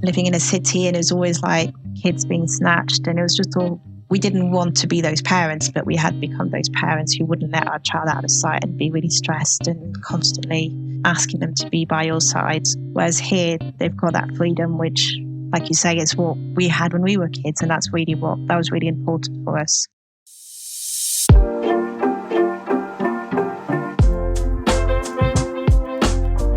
living in a city, and it was always like kids being snatched, and it was just all, we didn't want to be those parents, but we had become those parents who wouldn't let our child out of sight and be really stressed and constantly asking them to be by your side. Whereas here, they've got that freedom, which, like you say, is what we had when we were kids, and that was really important for us.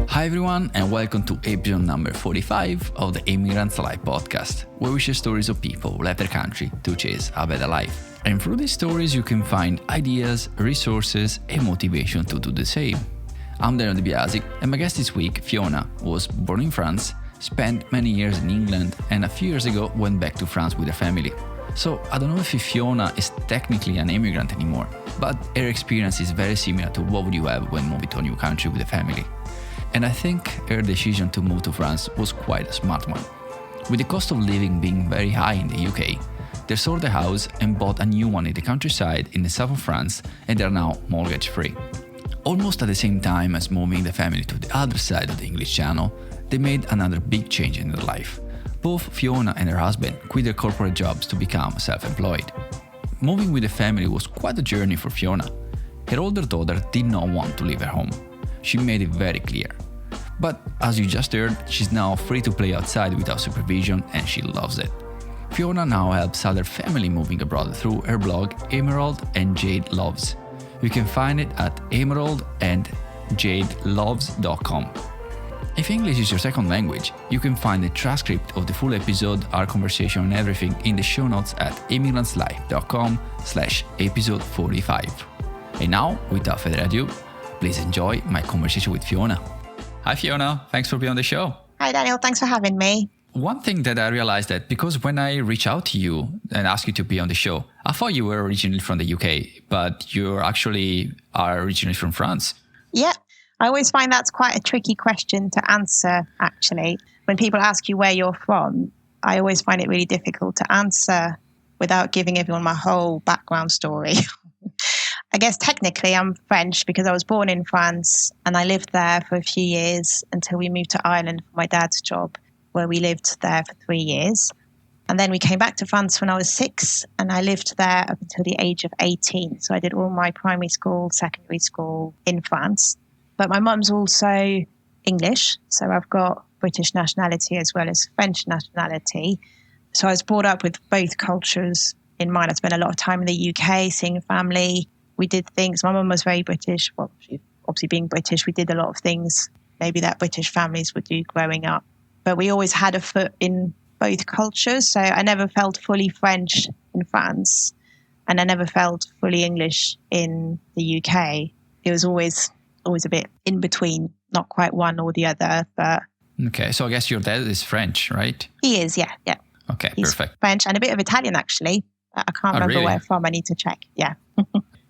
Hi everyone, and welcome to episode number 45 of the Immigrant's Life podcast, where we share stories of people who left their country to chase a better life. And through these stories you can find ideas, resources and motivation to do the same. I'm Daniel Di Biasi, and my guest this week, Fiona, was born in France, spent many years in England, and a few years ago went back to France with her family. So I don't know if Fiona is technically an immigrant anymore, but her experience is very similar to what would you have when moving to a new country with a family. And I think her decision to move to France was quite a smart one. With the cost of living being very high in the UK, they sold their house and bought a new one in the countryside in the south of France, and they are now mortgage free. Almost at the same time as moving the family to the other side of the English Channel, they made another big change in their life. Both Fiona and her husband quit their corporate jobs to become self-employed. Moving with the family was quite a journey for Fiona. Her older daughter did not want to leave her home. She made it very clear. But as you just heard, she's now free to play outside without supervision, and she loves it. Fiona now helps other family moving abroad through her blog Emerald and Jade Loves. You can find it at emeraldandjadeloves.com. If English is your second language, you can find the transcript of the full episode, our conversation and everything in the show notes at emigrant'slife.com/episode 45. And now, without further ado, please enjoy my conversation with Fiona. Hi Fiona, thanks for being on the show. Hi Daniel, thanks for having me. One thing that I realized that because when I reach out to you and ask you to be on the show, I thought you were originally from the UK, but you actually are originally from France. Yeah, I always find that's quite a tricky question to answer, actually. When people ask you where you're from, I always find it really difficult to answer without giving everyone my whole background story. I guess technically I'm French because I was born in France and I lived there for a few years until we moved to Ireland for my dad's job, where we lived there for 3 years. And then we came back to France when I was 6 and I lived there up until the age of 18. So I did all my primary school, secondary school in France. But my mum's also English, so I've got British nationality as well as French nationality. So I was brought up with both cultures in mind. I spent a lot of time in the UK seeing family. We did things. My mum was very British. Well, she, obviously being British, we did a lot of things maybe that British families would do growing up. But we always had a foot in both cultures. So I never felt fully French in France and I never felt fully English in the UK. It was always a bit in between, not quite one or the other. But Okay, so I guess your dad is French, right? He is, yeah. Okay, He's perfect. French and a bit of Italian, actually. I can't remember really? where from. I need to check. Yeah.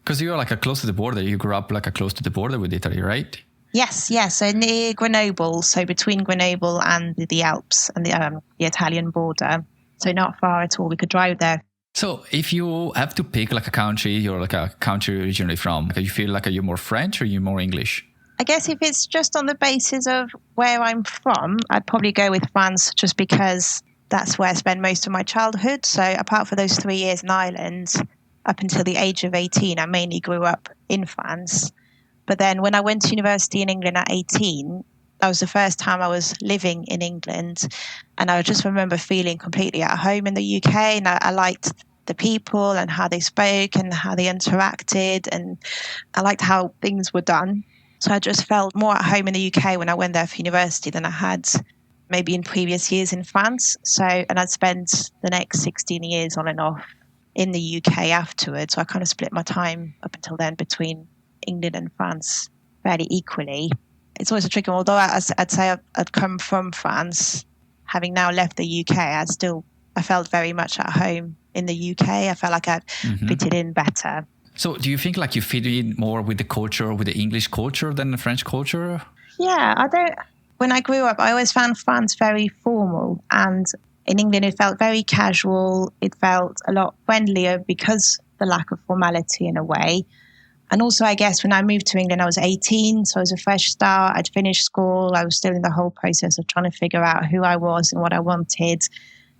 Because you're like close to the border. You grew up close to the border with Italy, right? Yes. So near Grenoble. So between Grenoble and the Alps and the Italian border. So not far at all. We could drive there. So if you have to pick a country, you're a country originally from, you feel like you're more French or you're more English? I guess if it's just on the basis of where I'm from, I'd probably go with France just because that's where I spent most of my childhood. So apart from those 3 years in Ireland, up until the age of 18, I mainly grew up in France. But then when I went to university in England at 18, that was the first time I was living in England. And I just remember feeling completely at home in the UK. And I liked the people and how they spoke and how they interacted. And I liked how things were done. So I just felt more at home in the UK when I went there for university than I had maybe in previous years in France. And I'd spent the next 16 years on and off in the UK afterwards. So I kind of split my time up until then between England and France fairly equally. It's always a tricky one. Although I'd say I'd come from France, having now left the UK, I felt very much at home in the UK. I felt like I'd fitted in better. So do you think you fit in more with the culture, with the English culture than the French culture? Yeah, when I grew up, I always found France very formal, and in England it felt very casual. It felt a lot friendlier because the lack of formality in a way. And also, I guess when I moved to England, I was 18. So it was a fresh start. I'd finished school. I was still in the whole process of trying to figure out who I was and what I wanted.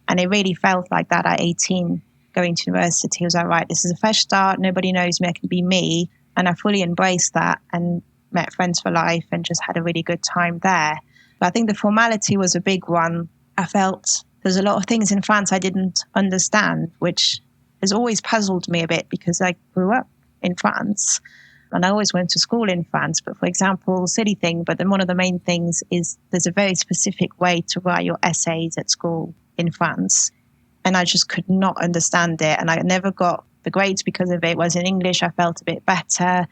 And it really felt like that at 18, going to university. I was like, right, this is a fresh start. Nobody knows me. I can be me. And I fully embraced that and met friends for life and just had a really good time there. But I think the formality was a big one. I felt there's a lot of things in France I didn't understand, which has always puzzled me a bit because I grew up in France and I always went to school in France. But for example, silly thing, but then one of the main things is there's a very specific way to write your essays at school in France. And I just could not understand it. And I never got the grades because of it. Whereas in English, I felt a bit better.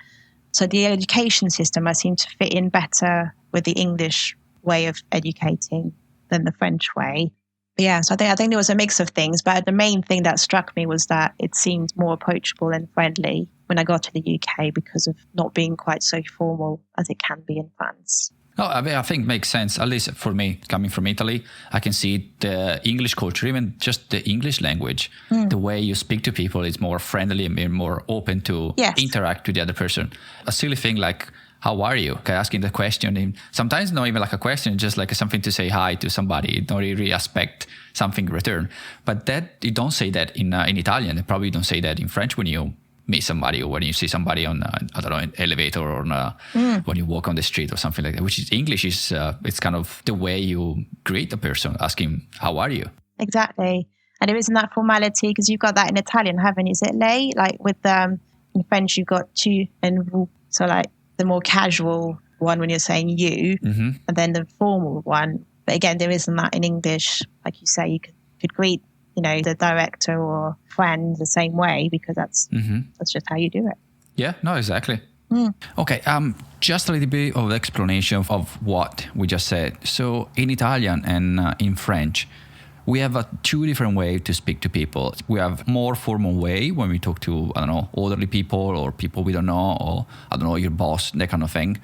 So the education system, I seemed to fit in better with the English way of educating than the French way. Yeah, so I think there was a mix of things, but the main thing that struck me was that it seemed more approachable and friendly when I got to the UK because of not being quite so formal as it can be in France. No, I mean, I think it makes sense, at least for me, coming from Italy. I can see the English culture, even just the English language, the way you speak to people is more friendly and more open to interact with the other person. A silly thing like, how are you? Okay, asking the question. And sometimes not even like a question, just like something to say hi to somebody. You don't really expect something in return. But that you don't say that in Italian. You probably don't say that in French when you meet somebody or when you see somebody on, I don't know, an elevator or when you walk on the street or something like that. Which is English is it's kind of the way you greet a person, asking, how are you? Exactly. And there isn't that formality because you've got that in Italian, haven't you? Is it lei? Like with in French, you've got tu and vous. So like, the more casual one when you're saying you, and then the formal one. But again, there isn't that in English. Like you say, you could greet, the director or friend the same way because that's just how you do it. Yeah, no, exactly. Okay, just a little bit of explanation of what we just said. So in Italian and in French, we have two different ways to speak to people. We have more formal way when we talk to, I don't know, elderly people or people we don't know, or I don't know, your boss, that kind of thing.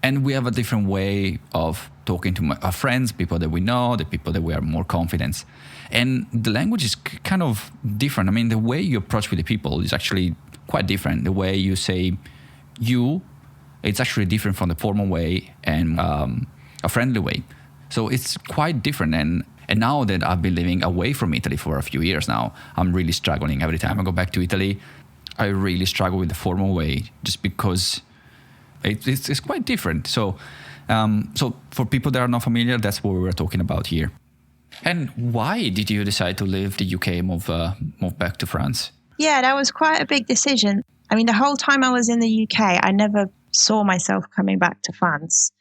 And we have a different way of talking to our friends, people that we know, the people that we are more confident. And the language is kind of different. I mean, the way you approach with the people is actually quite different. The way you say you, it's actually different from the formal way and a friendly way. So it's quite different. And now that I've been living away from Italy for a few years now, I'm really struggling. Every time I go back to Italy, I really struggle with the formal way just because it's quite different. So for people that are not familiar, that's what we were talking about here. And why did you decide to leave the UK, move back to France? Yeah, that was quite a big decision. I mean, the whole time I was in the UK, I never saw myself coming back to France.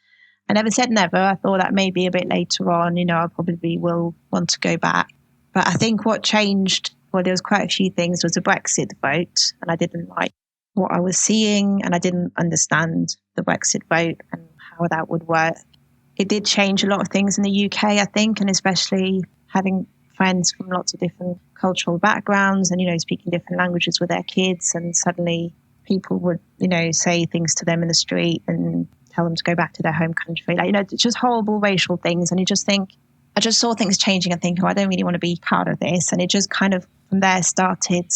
I never said never. I thought that maybe a bit later on, I probably will want to go back. But I think what changed, well, there was quite a few things, was the Brexit vote. And I didn't like what I was seeing and I didn't understand the Brexit vote and how that would work. It did change a lot of things in the UK, I think, and especially having friends from lots of different cultural backgrounds and, speaking different languages with their kids. And suddenly people would, say things to them in the street and tell them to go back to their home country. Just horrible racial things. And you just think, I just saw things changing and think, I don't really want to be part of this. And it just kind of from there started,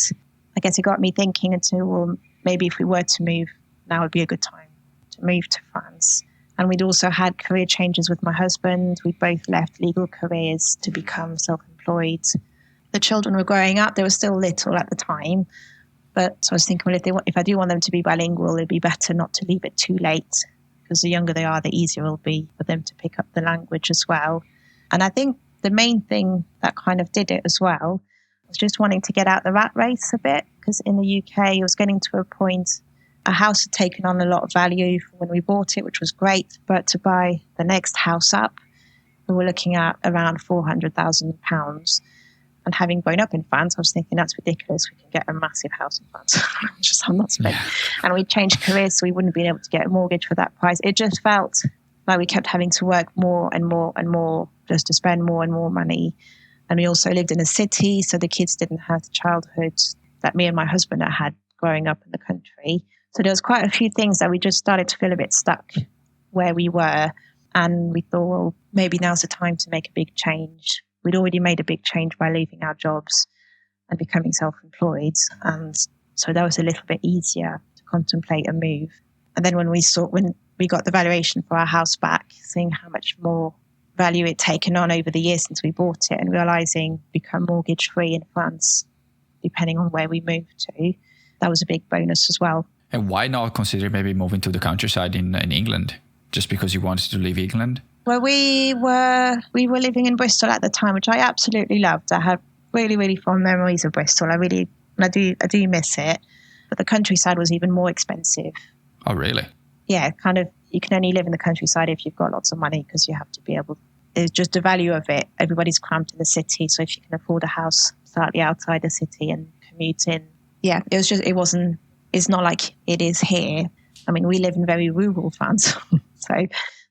I guess it got me thinking into, well, maybe if we were to move, now would be a good time to move to France. And we'd also had career changes with my husband. We both left legal careers to become self-employed. The children were growing up. They were still little at the time. But so I was thinking, well, if I do want them to be bilingual, it'd be better not to leave it too late, because the younger they are, the easier it will be for them to pick up the language as well. And I think the main thing that kind of did it as well was just wanting to get out the rat race a bit, because in the UK, it was getting to a point, a house had taken on a lot of value when we bought it, which was great. But to buy the next house up, we were looking at around £400,000. And having grown up in France, I was thinking that's ridiculous. We can get a massive house in France. I'm not spending. Yeah. And we changed careers, so we wouldn't be able to get a mortgage for that price. It just felt like we kept having to work more and more and more just to spend more and more money. And we also lived in a city, so the kids didn't have the childhood that me and my husband had growing up in the country. So there was quite a few things that we just started to feel a bit stuck where we were. And we thought, well, maybe now's the time to make a big change. We'd already made a big change by leaving our jobs and becoming self-employed. And so that was a little bit easier to contemplate a move. And then when we got the valuation for our house back, seeing how much more value it taken on over the years since we bought it, and realizing become mortgage free in France, depending on where we moved to, that was a big bonus as well. And why not consider maybe moving to the countryside in England? Just because you wanted to leave England? Well, we were living in Bristol at the time, which I absolutely loved. I have really, really fond memories of Bristol. I do miss it. But the countryside was even more expensive. Oh, really? Yeah, kind of. You can only live in the countryside if you've got lots of money, because you have to be able. It's just the value of it. Everybody's cramped in the city, so if you can afford a house slightly outside the city and commute in, yeah, it's not like it is here. I mean, we live in very rural France, so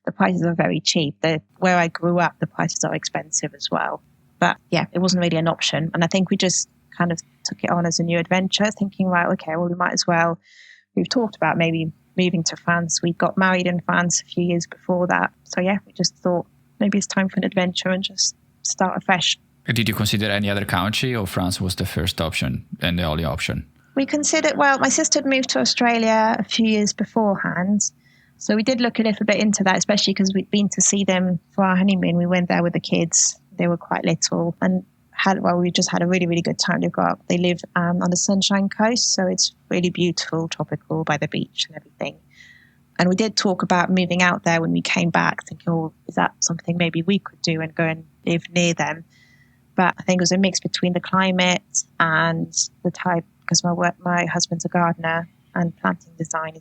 the prices are very cheap. Where I grew up, the prices are expensive as well. But yeah, it wasn't really an option. And I think we just kind of took it on as a new adventure, thinking, right, okay, well, we might as well. We've talked about maybe moving to France. We got married in France a few years before that. So yeah, we just thought maybe it's time for an adventure and just start afresh. Did you consider any other country, or France was the first option and the only option? We considered, well, my sister had moved to Australia a few years beforehand. So we did look a little bit into that, especially because we'd been to see them for our honeymoon. We went there with the kids. They were quite little, and we just had a really, really good time. They live on the Sunshine Coast, so it's really beautiful, tropical, by the beach and everything. And we did talk about moving out there when we came back, thinking, oh, is that something maybe we could do and go and live near them? But I think it was a mix between the climate and the type, because my husband's a gardener and planting design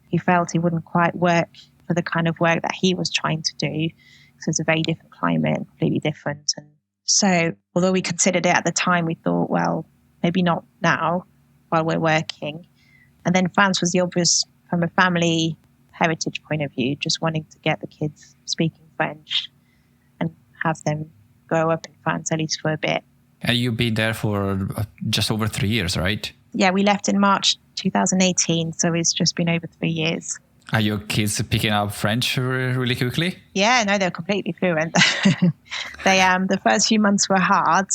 he felt he wouldn't quite work for the kind of work that he was trying to do, because it's a very different climate, completely different. And so although we considered it at the time, we thought, well, maybe not now while we're working. And then France was the obvious, from a family heritage point of view, just wanting to get the kids speaking French and have them grow up in France, at least for a bit. And you've been there for just over 3 years, right? Yeah, we left in March 2018, so it's just been over 3 years. Are your kids picking up French really quickly? Yeah, no, they're completely fluent. The first few months were hard,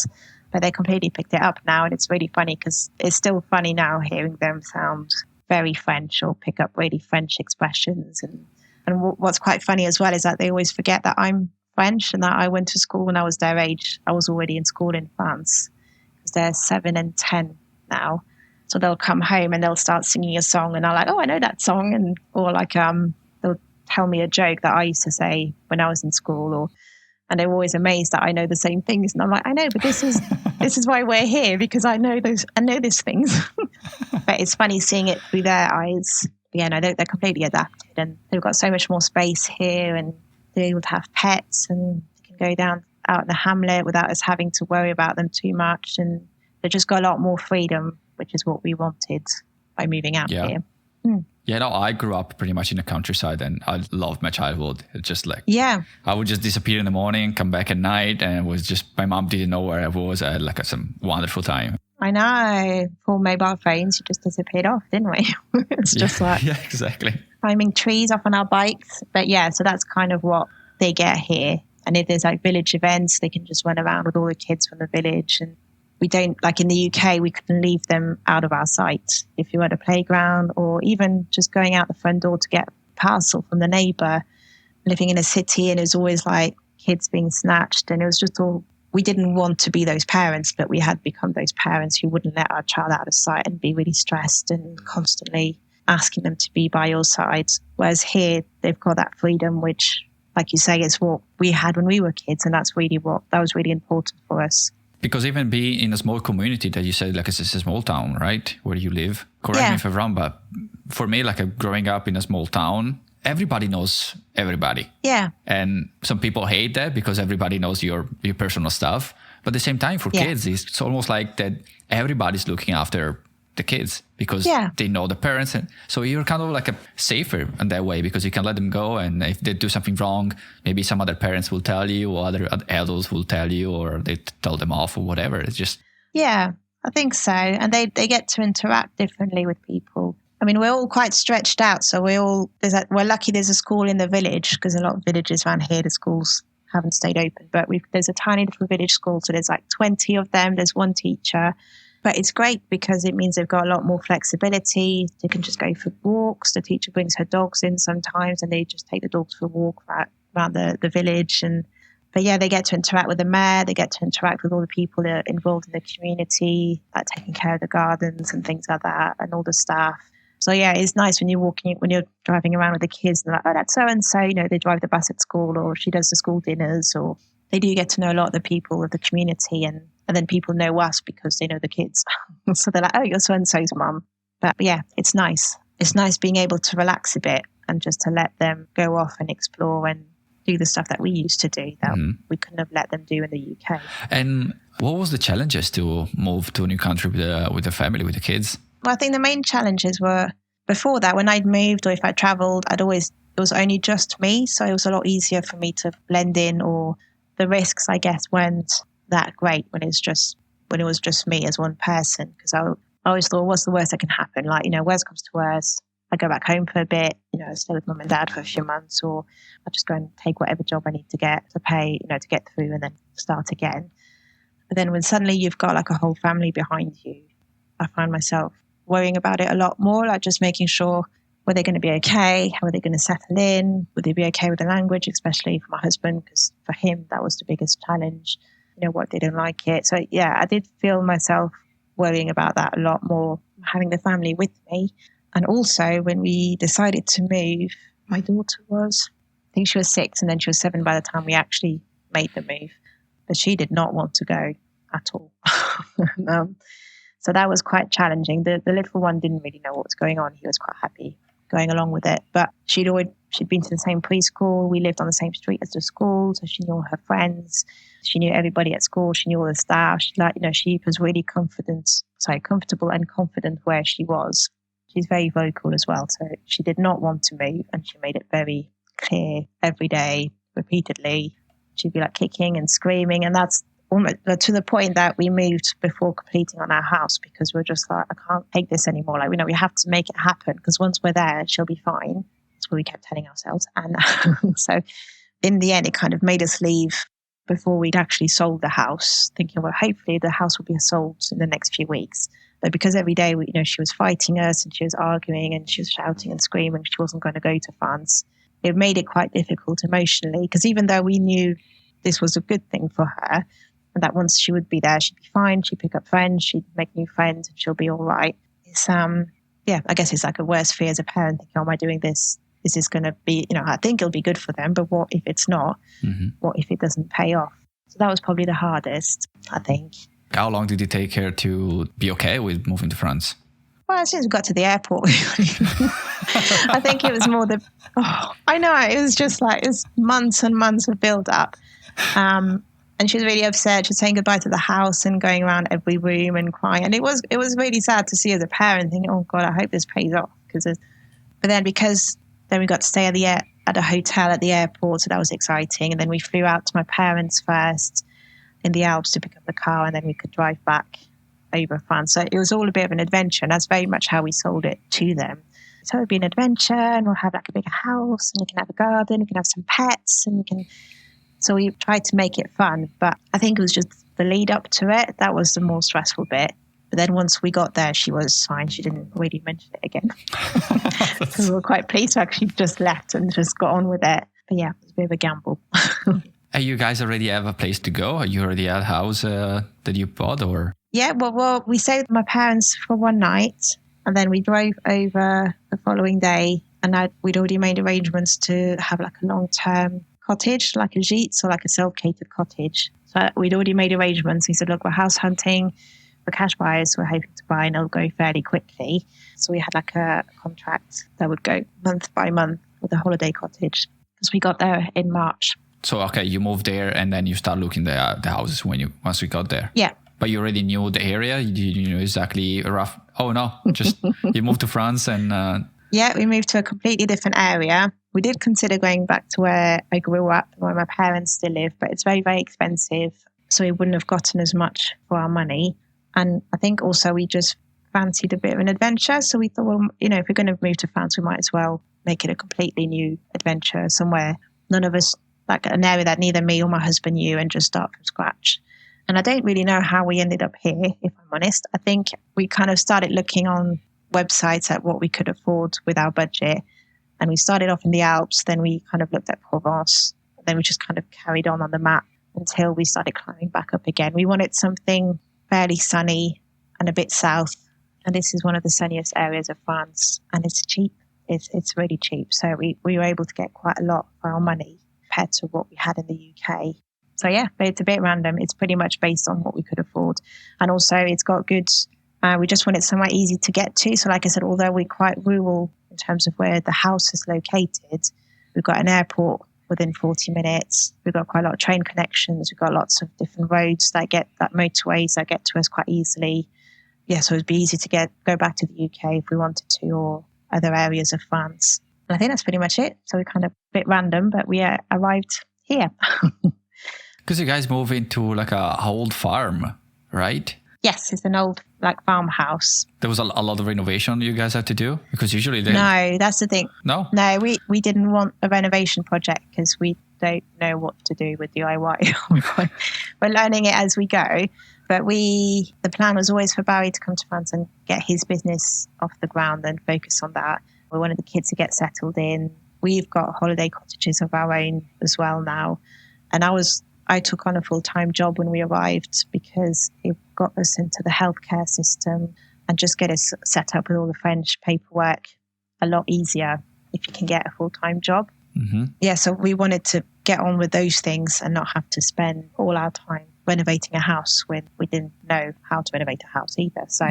but they completely picked it up now. And it's really funny, because it's still funny now hearing them sound very French or pick up really French expressions. And what's quite funny as well is that they always forget that I'm French and that I went to school when I was their age. I was already in school in France, because they're 7 and 10 now. So they'll come home and they'll start singing a song, and I'm like, oh, I know that song. Or they'll tell me a joke that I used to say when I was in school, and they're always amazed that I know the same things. And I'm like, I know, but this is why we're here, because I know these things. But it's funny seeing it through their eyes. Yeah, no, they're completely adapted, and they've got so much more space here, and they're able to have pets, and they can go out in the hamlet without us having to worry about them too much. And they've just got a lot more freedom, which is what we wanted by moving out here. Mm. Yeah, no, I grew up pretty much in the countryside, and I loved my childhood. It's just like, I would just disappear in the morning, come back at night, and it was just, my mom didn't know where I was. I had like some wonderful time. I know. For mobile phones, you just disappeared off, didn't we? It's just like yeah, exactly. Climbing trees off on our bikes. But yeah, so that's kind of what they get here. And if there's like village events, they can just run around with all the kids from the village. And we don't, like in the UK, we couldn't leave them out of our sight. If you're at a playground, or even just going out the front door to get a parcel from the neighbour, living in a city, and it was always like kids being snatched. And it was just all, we didn't want to be those parents, but we had become those parents who wouldn't let our child out of sight and be really stressed and constantly asking them to be by your side. Whereas here, they've got that freedom, which, like you say, is what we had when we were kids. And that was really important for us. Because even being in a small community that you said, like it's a small town, right? Where you live. Correct me if I'm wrong, but for me, like growing up in a small town, everybody knows everybody. Yeah. And some people hate that because everybody knows your personal stuff. But at the same time, for kids, it's almost like that everybody's looking after the kids because they know the parents. And so you're kind of like safer in that way, because you can let them go. And if they do something wrong, maybe some other parents will tell you, or other adults will tell you, or they tell them off or whatever. It's just... Yeah, I think so. And they get to interact differently with people. I mean, we're all quite stretched out. So we're lucky there's a school in the village, because a lot of villages around here, the schools haven't stayed open. But there's a tiny little village school. So there's like 20 of them. There's one teacher. But it's great because it means they've got a lot more flexibility. They can just go for walks. The teacher brings her dogs in sometimes and they just take the dogs for a walk around the village. But yeah, they get to interact with the mayor. They get to interact with all the people that are involved in the community, like taking care of the gardens and things like that, and all the staff. So yeah, it's nice when you're driving around with the kids and like, oh, that's so-and-so, they drive the bus at school, or she does the school dinners, or they do get to know a lot of the people of the community, and then people know us because they know the kids. So they're like, oh, you're so-and-so's mum. But yeah, it's nice. It's nice being able to relax a bit and just to let them go off and explore and do the stuff that we used to do that we couldn't have let them do in the UK. And what was the challenges to move to a new country with the family, with the kids? Well, I think the main challenges were before that, when I'd moved or if I travelled, it was only just me. So it was a lot easier for me to blend in, or the risks, I guess, weren't that great when it was just me as one person. Because I always thought, what's the worst that can happen? Like, worst comes to worst, I go back home for a bit, stay with mum and dad for a few months, or I just go and take whatever job I need to get to pay, to get through and then start again. But then when suddenly you've got like a whole family behind you, I find myself worrying about it a lot more, like just making sure, were they going to be okay? How are they going to settle in? Would they be okay with the language, especially for my husband? Because for him, that was the biggest challenge. What if they don't like it? So yeah, I did feel myself worrying about that a lot more, having the family with me. And also when we decided to move, my daughter I think she was 6 and then she was 7 by the time we actually made the move. But she did not want to go at all. So that was quite challenging. The little one didn't really know what was going on. He was quite happy going along with it. But she'd been to the same preschool. We lived on the same street as the school, so she knew all her friends. She knew everybody at school. She knew all the staff. She was really comfortable and confident where she was. She's very vocal as well, so she did not want to move, and she made it very clear every day, repeatedly. She'd be like kicking and screaming, and that's almost to the point that we moved before completing on our house, because we're just like, I can't take this anymore. Like, we have to make it happen, because once we're there, she'll be fine. That's what we kept telling ourselves. And so in the end, it kind of made us leave before we'd actually sold the house, thinking, well, hopefully the house will be sold in the next few weeks. But because every day, she was fighting us and she was arguing and she was shouting and screaming, she wasn't going to go to France. It made it quite difficult emotionally, because even though we knew this was a good thing for her, and that once she would be there, she'd be fine. She'd pick up friends. She'd make new friends, and she'll be all right. It's I guess it's like a worst fear as a parent. Thinking, oh, am I doing this? Is this going to be? I think it'll be good for them, but what if it's not? Mm-hmm. What if it doesn't pay off? So that was probably the hardest, I think. How long did it take her to be okay with moving to France? Well, as soon as we got to the airport, I think it was more I know, it was just like, it was months and months of build up. And she was really upset. She was saying goodbye to the house and going around every room and crying. And it was really sad to see as a parent, thinking, oh God, I hope this pays off. Because then we got to stay at a hotel at the airport, so that was exciting. And then we flew out to my parents first in the Alps to pick up the car, and then we could drive back over France. So it was all a bit of an adventure, and that's very much how we sold it to them. So it'll be an adventure, and we'll have like a bigger house, and you can have a garden, you can have some pets, and you can... So we tried to make it fun, but I think it was just the lead up to it. That was the more stressful bit. But then once we got there, she was fine. She didn't really mention it again. So we were quite pleased to actually just left and just got on with it. But yeah, it was a bit of a gamble. You guys already have a place to go? You already had a house that you bought, or? Yeah, well, we stayed with my parents for one night, and then we drove over the following day, and we'd already made arrangements to have like a long-term cottage, like a gîte, or like a self-catered cottage. So we'd already made arrangements. He said, look, we're house hunting for cash buyers. We're hoping to buy, and it'll go fairly quickly. So we had like a contract that would go month by month with a holiday cottage, because we got there in March. So, okay, you moved there and then you start looking the houses once we got there. Yeah. But you already knew the area? You knew exactly rough... Oh, no, just you moved to France and... Yeah, we moved to a completely different area. We did consider going back to where I grew up, where my parents still live, but it's very, very expensive. So we wouldn't have gotten as much for our money. And I think also we just fancied a bit of an adventure. So we thought, well, if we're going to move to France, we might as well make it a completely new adventure somewhere. None of us, like an area that neither me or my husband knew, and just start from scratch. And I don't really know how we ended up here, if I'm honest. I think we kind of started looking on websites at what we could afford with our budget. And we started off in the Alps, then we kind of looked at Provence, then we just kind of carried on the map until we started climbing back up again. We wanted something fairly sunny and a bit south. And this is one of the sunniest areas of France. And it's cheap. It's really cheap. So we were able to get quite a lot for our money compared to what we had in the UK. So yeah, but it's a bit random. It's pretty much based on what we could afford. And also it's got good, we just wanted somewhere easy to get to. So like I said, although we're quite rural in terms of where the house is located, we've got an airport within 40 minutes. We've got quite a lot of train connections. We've got lots of different roads that motorways that get to us quite easily. Yeah, so it'd be easy to go back to the UK if we wanted to, or other areas of France. And I think that's pretty much it. So we're kind of a bit random, but we arrived here. Because you guys move into like a old farm, right? Yes, it's an old farmhouse. There was a lot of renovation you guys had to do? Because usually No, that's the thing. No, we didn't want a renovation project because we don't know what to do with DIY. We're learning it as we go. But the plan was always for Barry to come to France and get his business off the ground and focus on that. We wanted the kids to get settled in. We've got holiday cottages of our own as well now. And I took on a full-time job when we arrived because it got us into the healthcare system and just get us set up with all the French paperwork a lot easier if you can get a full-time job. Mm-hmm. Yeah, so we wanted to get on with those things and not have to spend all our time renovating a house when we didn't know how to renovate a house either. So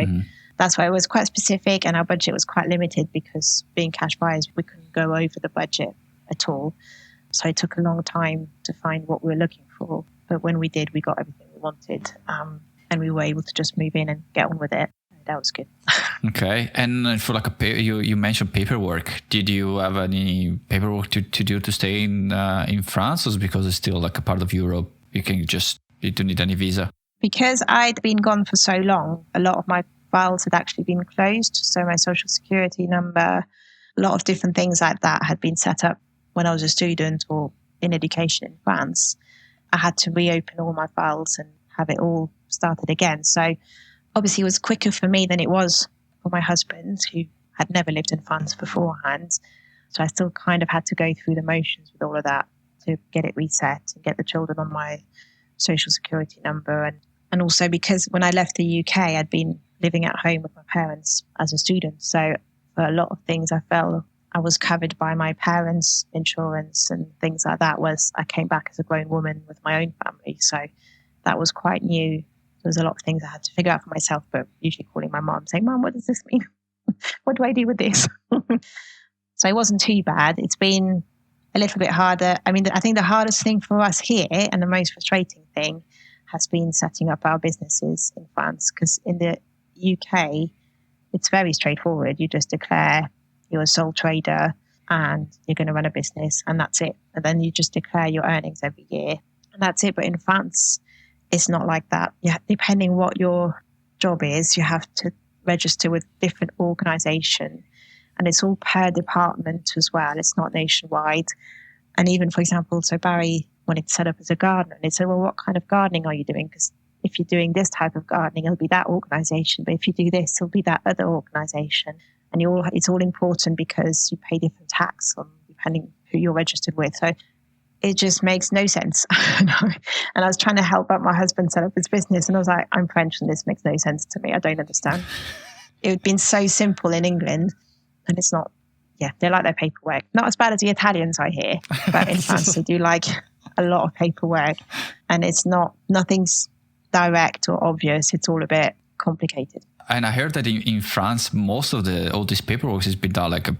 that's why it was quite specific, and our budget was quite limited because being cash buyers, we couldn't go over the budget at all. So it took a long time to find what we were looking for. But when we did, we got everything we wanted. And we were able to just move in and get on with it. That was good. Okay. And for you mentioned paperwork. Did you have any paperwork to do to stay in France? Or because it's still like a part of Europe, you don't need any visa? Because I'd been gone for so long, a lot of my files had actually been closed. So my social security number, a lot of different things like that had been set up when I was a student or in education in France. I had to reopen all my files and have it all started again. So obviously it was quicker for me than it was for my husband, who had never lived in France beforehand. So I still kind of had to go through the motions with all of that to get it reset and get the children on my social security number. And also because when I left the UK, I'd been living at home with my parents as a student. So for a lot of things, I felt I was covered by my parents' insurance and things like that. Was I came back as a grown woman with my own family. So that was quite new. There was a lot of things I had to figure out for myself, but usually calling my mom saying, "Mom, what does this mean? What do I do with this?" So it wasn't too bad. It's been a little bit harder. I mean, I think the hardest thing for us here and the most frustrating thing has been setting up our businesses in France, because in the UK, it's very straightforward. You just declare you're a sole trader and you're going to run a business, and that's it. And then you just declare your earnings every year, and that's it. But in France, it's not like that. Depending what your job is, you have to register with different organisation, and it's all per department as well. It's not nationwide. And even, for example, so Barry wanted to set up as a gardener, and they said, "Well, what kind of gardening are you doing? Because if you're doing this type of gardening, it'll be that organisation. But if you do this, it'll be that other organisation." And it's all important because you pay different tax on depending who you're registered with. So it just makes no sense. And I was trying to help out my husband set up his business, and I was like, "I'm French and this makes no sense to me. I don't understand." It would have been so simple in England, and it's not. Yeah, they like their paperwork. Not as bad as the Italians, I hear, but in France they do like a lot of paperwork, and nothing's direct or obvious. It's all a bit complicated. And I heard that in France, most of all this paperwork has been done like a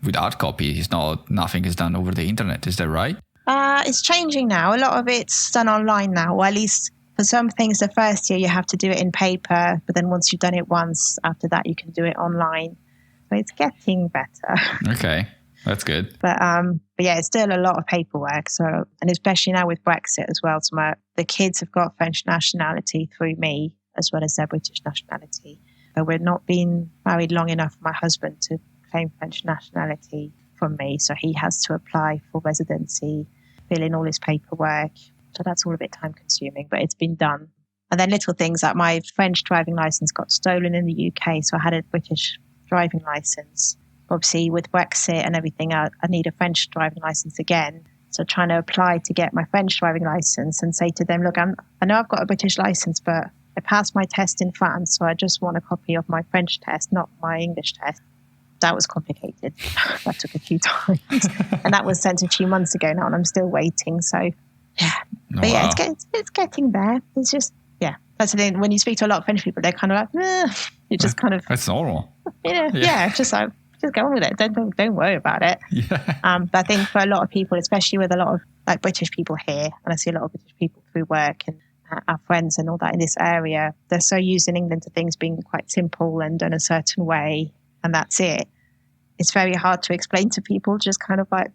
with hard copy. Nothing is done over the internet. Is that right? It's changing now. A lot of it's done online now, or at least for some things. The first year you have to do it in paper, but then once you've done it once, after that you can do it online. So it's getting better. Okay, that's good. But yeah, it's still a lot of paperwork. So, and especially now with Brexit as well. So the kids have got French nationality through me, as well as their British nationality. But we're not been married long enough for my husband to claim French nationality from me. So he has to apply for residency, fill in all his paperwork. So that's all a bit time consuming, but it's been done. And then little things like my French driving license got stolen in the UK. So I had a British driving license. Obviously, with Brexit and everything, I need a French driving license again. So trying to apply to get my French driving license and say to them, look, I know I've got a British license, but I passed my test in France. So I just want a copy of my French test, not my English test. That was complicated. That took a few times. And that was sent a few months ago now, and I'm still waiting. So, yeah. But yeah, it's getting there. It's just, yeah. That's the thing. When you speak to a lot of French people, they're kind of like, you just kind of... That's normal. Yeah, just like, just go on with it. Don't worry about it. Yeah. But I think for a lot of people, especially with a lot of like British people here, and I see a lot of British people through work and our friends and all that in this area, they're so used in England to things being quite simple and done a certain way, and that's it. It's very hard to explain to people, just kind of like,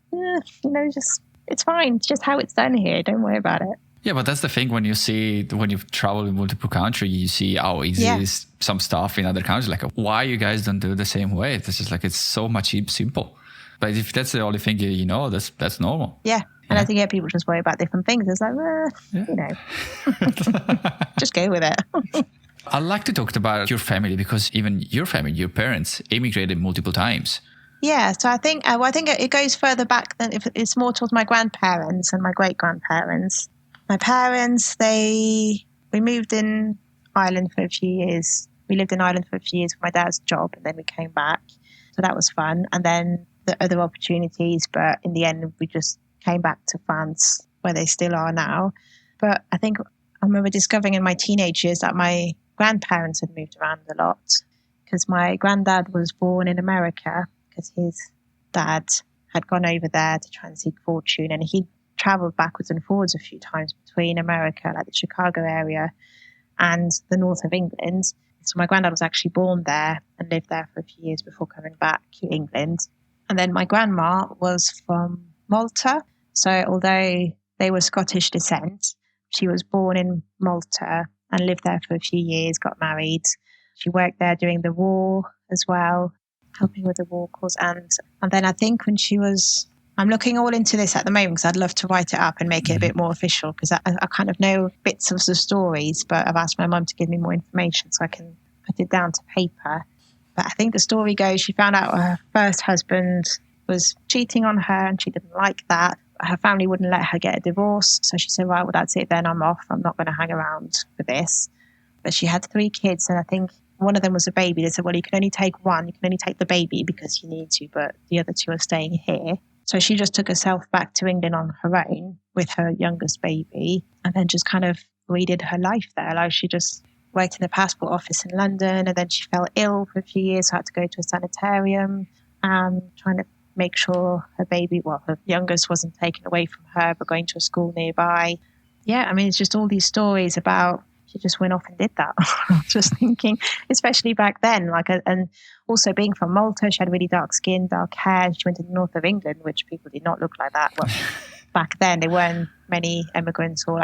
just, it's fine. It's just how it's done here. Don't worry about it. Yeah, but that's the thing when you've traveled in multiple countries, you see how easy is some stuff in other countries. Like, why you guys don't do it the same way? It's just like, it's so much simple. But if that's the only thing you know, that's normal. Yeah. And I think people just worry about different things. It's like, just go with it. I'd like to talk about your family, because even your family, your parents, immigrated multiple times. Yeah, so I think it goes further back than it's more towards my grandparents and my great-grandparents. My parents, we moved in Ireland for a few years. We lived in Ireland for a few years for my dad's job, and then we came back. So that was fun. And then the other opportunities, but in the end, we just came back to France, where they still are now. But I think I remember discovering in my teenage years that my grandparents had moved around a lot, because my granddad was born in America because his dad had gone over there to try and seek fortune, and he traveled backwards and forwards a few times between America, like the Chicago area, and the north of England. So my granddad was actually born there and lived there for a few years before coming back to England. And then my grandma was from Malta. So although they were Scottish descent, she was born in Malta and lived there for a few years, got married. She worked there during the war as well, helping with the war cause. And then I think when she was... I'm looking all into this at the moment because I'd love to write it up and make it a bit more official, because I kind of know bits of the stories, but I've asked my mum to give me more information so I can put it down to paper. But I think the story goes, she found out her first husband was cheating on her and she didn't like that. Her family wouldn't let her get a divorce. So she said, right, well, that's it then, I'm off. I'm not going to hang around for this. But she had 3 kids, and I think one of them was a baby. They said, well, you can only take one. You can only take the baby because you need to, but the other 2 are staying here. So she just took herself back to England on her own with her youngest baby, and then just kind of redid her life there. Like, she just worked in the passport office in London, and then she fell ill for a few years, so had to go to a sanitarium, trying to make sure her youngest wasn't taken away from her, but going to a school nearby. Yeah, I mean, it's just all these stories about she just went off and did that. Just thinking, especially back then, and also being from Malta, she had really dark skin, dark hair. She went to the north of England, which people did not look like that. Well, back then there weren't many immigrants, or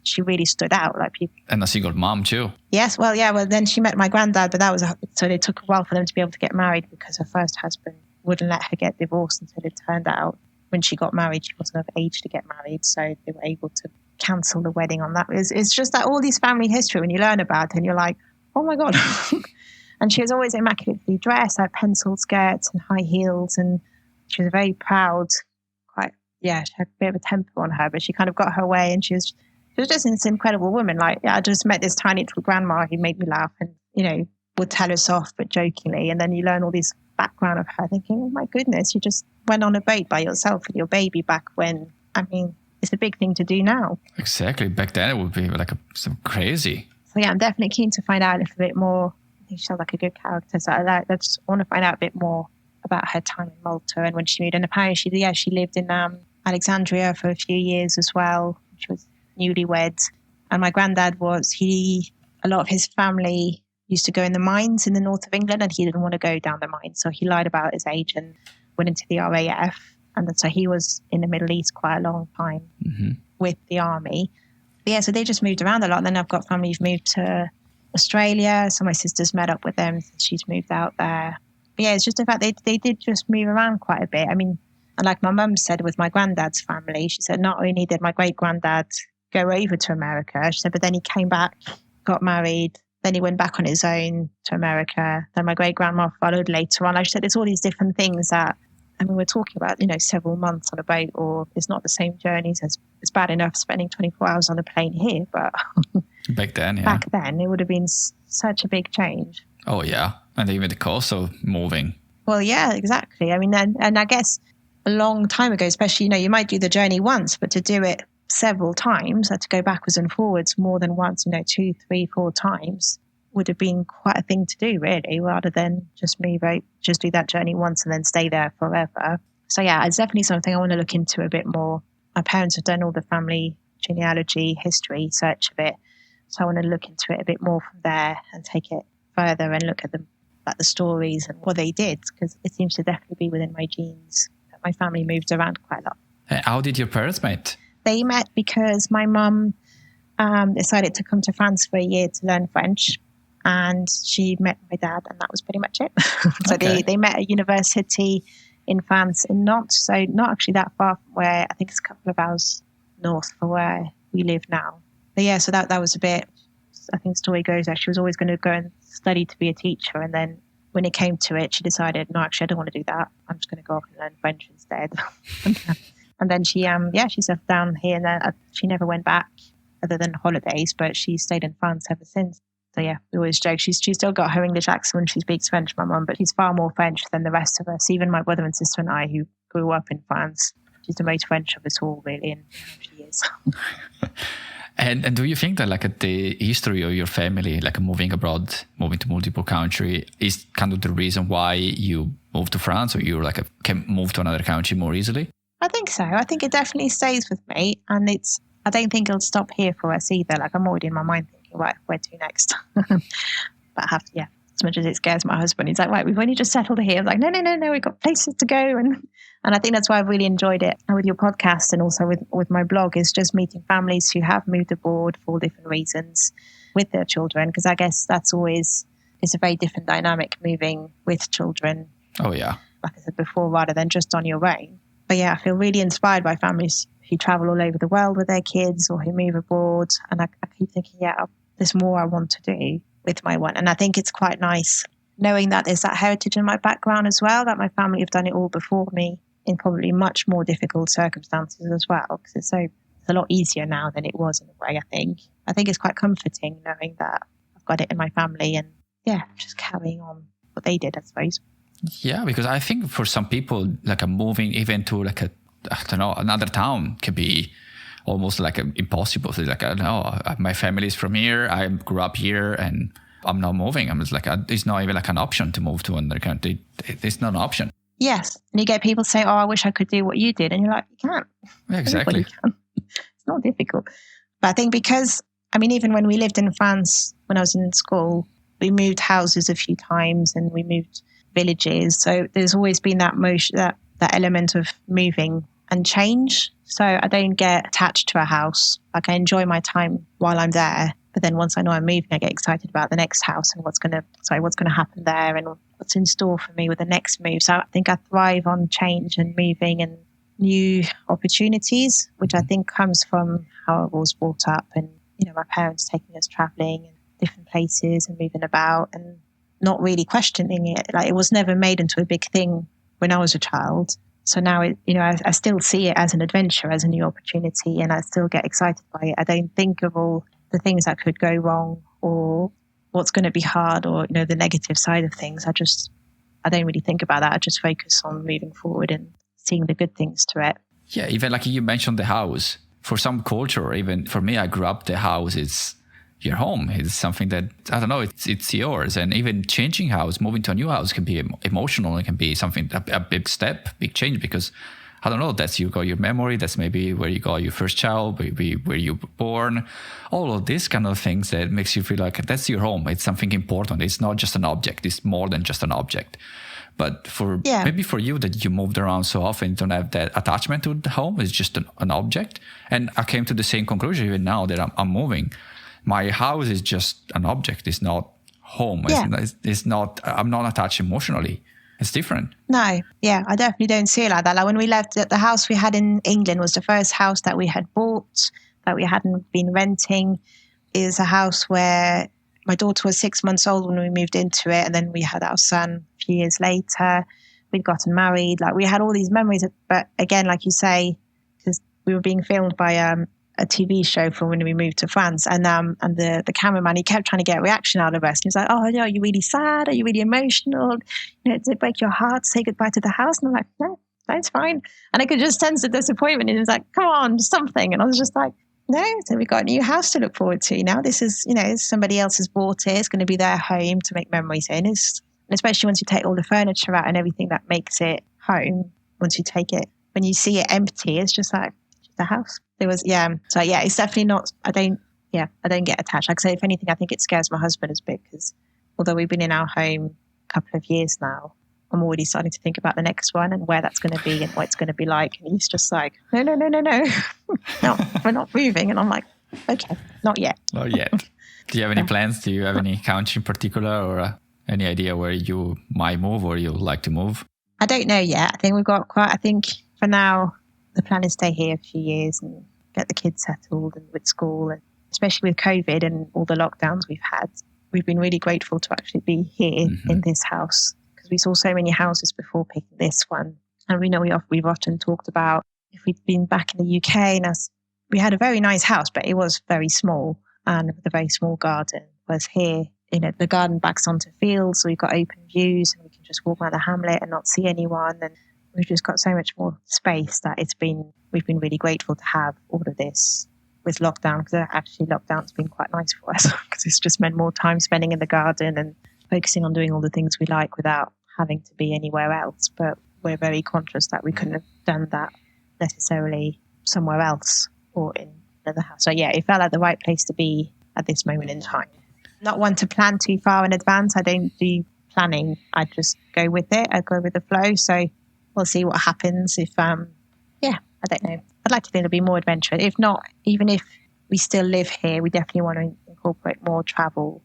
she really stood out, like people. And a single mom too. Yes, well, yeah, well then she met my granddad, but so it took a while for them to be able to get married because her first husband wouldn't let her get divorced until it turned out when she got married, she wasn't of age to get married, so they were able to cancel the wedding on that. It's just that all these family history, when you learn about it, and you're like, oh my God. And she was always immaculately dressed, had pencil skirts and high heels, and she was very proud, she had a bit of a temper on her, but she kind of got her way, and she was just this incredible woman. I just met this tiny little grandma who made me laugh and, would tell us off, but jokingly. And then you learn all this background of her, thinking, oh my goodness, you just went on a boat by yourself with your baby back when, it's a big thing to do now. Exactly. Back then it would be some crazy. So yeah, I'm definitely keen to find out a little bit more. I think she sounds like a good character. So I just want to find out a bit more about her time in Malta and when she moved. And apparently she lived in Alexandria for a few years as well. She was newlywed. And my granddad a lot of his family used to go in the mines in the north of England, and he didn't want to go down the mines. So he lied about his age and went into the RAF. And so he was in the Middle East quite a long time with the army. But yeah, so they just moved around a lot. And then I've got family who've moved to Australia. So my sister's met up with them since she's moved out there. But yeah, it's just the fact they did just move around quite a bit. And like my mum said with my granddad's family, she said not only did my great-granddad go over to America. She said, but then he came back, got married. Then he went back on his own to America. Then my great-grandma followed later on. Like she said, there's all these different things that, I mean, we're talking about, several months on a boat, or it's not the same journeys. It's bad enough spending 24 hours on a plane here, but back then, it would have been such a big change. Oh, yeah. And even the cost of moving. Well, yeah, exactly. I mean, and I guess a long time ago, especially, you might do the journey once, but to do it several times, to go backwards and forwards more than once, 2, 3, 4 times would have been quite a thing to do, really, rather than just just do that journey once and then stay there forever. So yeah, it's definitely something I want to look into a bit more. My parents have done all the family genealogy, history search of it. So I want to look into it a bit more from there and take it further and look at the stories and what they did, because it seems to definitely be within my genes. My family moved around quite a lot. How did your parents meet? They met because my mum decided to come to France for a year to learn French, and she met my dad, and that was pretty much it. So Okay. they met at university in France, in Nantes, so not actually that far from where, I think it's a couple of hours north from where we live now. But yeah, so that was a bit, I think the story goes that she was always going to go and study to be a teacher, and then when it came to it, she decided, no, actually, I don't want to do that. I'm just going to go off and learn French instead. And then she settled down here, and then she never went back other than holidays, but she stayed in France ever since. So yeah, we always joke. She's still got her English accent when she speaks French, my mum, but she's far more French than the rest of us. Even my brother and sister and I, who grew up in France, she's the most French of us all, really, and she is. And do you think that like the history of your family, like moving abroad, moving to multiple countries, is kind of the reason why you moved to France, or you can move to another country more easily? I think so. I think it definitely stays with me, and I don't think it'll stop here for us either. Like, I'm already in my mind thinking, right, where to next? But as much as it scares my husband, he's like, right, we've only just settled here. I'm like, no, we've got places to go. And I think that's why I've really enjoyed it with your podcast, and also with my blog, is just meeting families who have moved abroad for different reasons with their children. Because I guess it's a very different dynamic moving with children. Oh, yeah. Like I said before, rather than just on your own. But yeah, I feel really inspired by families who travel all over the world with their kids or who move abroad. And I keep thinking, there's more I want to do with my one. And I think it's quite nice knowing that there's that heritage in my background as well, that my family have done it all before me in probably much more difficult circumstances as well. Because it's a lot easier now than it was in a way, I think. I think it's quite comforting knowing that I've got it in my family, and just carrying on what they did, I suppose. Yeah, because I think for some people, like moving even to another town can be almost like impossible. So it's like, no, my family is from here. I grew up here, and I'm not moving. I'm just like, it's not even like an option to move to another country. It's not an option. Yes, and you get people say, "Oh, I wish I could do what you did," and you're like, "You can't." Yeah, exactly. Can. It's not difficult. But I think because, even when we lived in France when I was in school, we moved houses a few times and we moved villages. So there's always been that motion, that element of moving and change. So I don't get attached to a house. Like, I enjoy my time while I'm there. But then once I know I'm moving, I get excited about the next house and what's going to happen there and what's in store for me with the next move. So I think I thrive on change and moving and new opportunities, which I think comes from how I was brought up, and my parents taking us traveling and different places and moving about and not really questioning it. Like, it was never made into a big thing when I was a child. So now, I still see it as an adventure, as a new opportunity, and I still get excited by it. I don't think of all the things that could go wrong or what's going to be hard or, the negative side of things. I don't really think about that. I just focus on moving forward and seeing the good things to it. Yeah, even like you mentioned the house. For some culture, even for me, I grew up, the house is your home. It's something that, I don't know, it's yours. And even changing house, moving to a new house can be emotional. It can be something, a big step, big change, because, I don't know, that's you got your memory. That's maybe where you got your first child, maybe where you were born. All of these kind of things that makes you feel like that's your home. It's something important. It's not just an object. It's more than just an object. But maybe for you that you moved around so often, you don't have that attachment to the home. It's just an object. And I came to the same conclusion even now that I'm moving. My house is just an object. It's not home. Yeah. It's not, I'm not attached emotionally. It's different. No, yeah, I definitely don't see it like that. Like, when we left, the house we had in England was the first house that we had bought. that we hadn't been renting. It was a house where my daughter was 6 months old when we moved into it, and then we had our son a few years later. We'd gotten married. Like, we had all these memories, but again, like you say, because we were being filmed by a TV show from when we moved to France, and the cameraman, he kept trying to get a reaction out of us. He was like, "Oh, are you really sad? Are you really emotional? Did it break your heart to say goodbye to the house?" And I'm like, "No, that's fine." And I could just sense the disappointment. And he was like, "Come on, something." And I was just like, "No." So we've got a new house to look forward to now. This is, somebody else has bought it. It's going to be their home to make memories in. And especially once you take all the furniture out and everything that makes it home. Once you take it, when you see it empty, it's just like the house. It was, So it's definitely not. I don't get attached. Like I say, if anything, I think it scares my husband a bit, because although we've been in our home a couple of years now, I'm already starting to think about the next one and where that's going to be and what it's going to be like. And he's just like, no, no, we're not moving. And I'm like, okay, not yet. Not yet. Do you have any plans? Do you have any country in particular, or any idea where you might move or you'd like to move? I don't know yet. I think I think for now, the plan is stay here a few years and get the kids settled and with school, and especially with COVID and all the lockdowns we've had. We've been really grateful to actually be here in this house, because we saw so many houses before picking this one. And we know we've often talked about if we'd been back in the UK, and we had a very nice house, but it was very small and with a very small garden. Whereas here, the garden backs onto fields, so we've got open views and we can just walk around the hamlet and not see anyone. And we've just got so much more space that we've been really grateful to have all of this with lockdown, because actually lockdown's been quite nice for us, because it's just meant more time spending in the garden and focusing on doing all the things we like without having to be anywhere else. But we're very conscious that we couldn't have done that necessarily somewhere else or in another house. So it felt like the right place to be at this moment in time. Not one to plan too far in advance. I don't do planning. I just go with it. I go with the flow. So we'll see what happens. If I don't know. I'd like to think it'll be more adventurous. If not, even if we still live here, we definitely want to incorporate more travel.